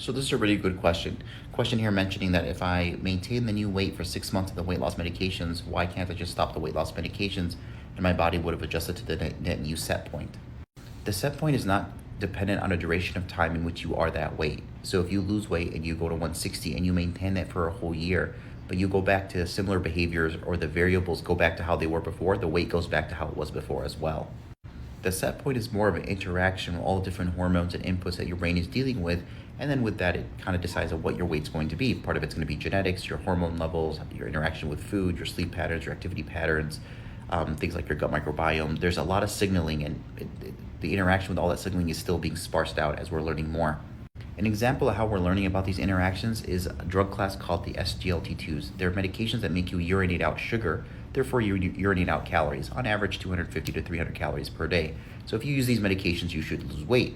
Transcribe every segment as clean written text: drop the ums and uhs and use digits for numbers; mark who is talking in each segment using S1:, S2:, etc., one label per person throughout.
S1: So this is a really good question. Question here mentioning that if I maintain the new weight for 6 months of the weight loss medications, why can't I just stop the weight loss medications and my body would have adjusted to the new set point? The set point is not dependent on a duration of time in which you are that weight. So if you lose weight and you go to 160 and you maintain that for a whole year, but you go back to similar behaviors or the variables go back to how they were before, the weight goes back to how it was before as well. The set point is more of an interaction with all different hormones and inputs that your brain is dealing with. And then with that, it kind of decides on what your weight's going to be. Part of it's going to be genetics, your hormone levels, your interaction with food, your sleep patterns, your activity patterns, things like your gut microbiome. There's a lot of signaling, and the interaction with all that signaling is still being sparsed out as we're learning more. An example of how we're learning about these interactions is a drug class called the SGLT2s. They're medications that make you urinate out sugar, therefore you urinate out calories, on average 250 to 300 calories per day. So if you use these medications, you should lose weight.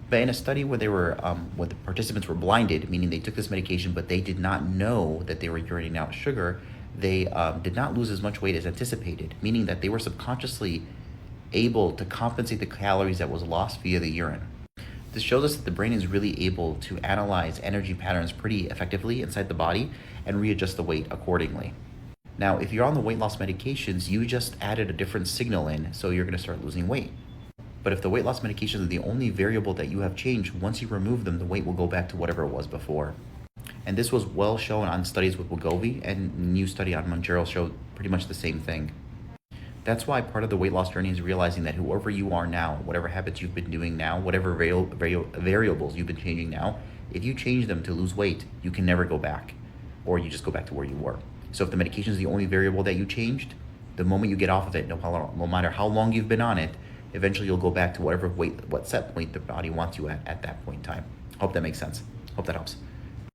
S1: But in a study where where the participants were blinded, meaning they took this medication but they did not know that they were urinating out sugar, they did not lose as much weight as anticipated, meaning that they were subconsciously able to compensate the calories that was lost via the urine. This shows us that the brain is really able to analyze energy patterns pretty effectively inside the body and readjust the weight accordingly. Now, if you're on the weight loss medications, you just added a different signal in, so you're going to start losing weight. But if the weight loss medications are the only variable that you have changed, once you remove them, the weight will go back to whatever it was before. And this was well shown on studies with Wegovy, and a new study on Mounjaro showed pretty much the same thing. That's why part of the weight loss journey is realizing that whoever you are now, whatever habits you've been doing now, whatever variables you've been changing now, if you change them to lose weight, you can never go back, or you just go back to where you were. So if the medication is the only variable that you changed, the moment you get off of it, no matter how long you've been on it, eventually you'll go back to what set point the body wants you at that point in time. Hope that makes sense. Hope that helps.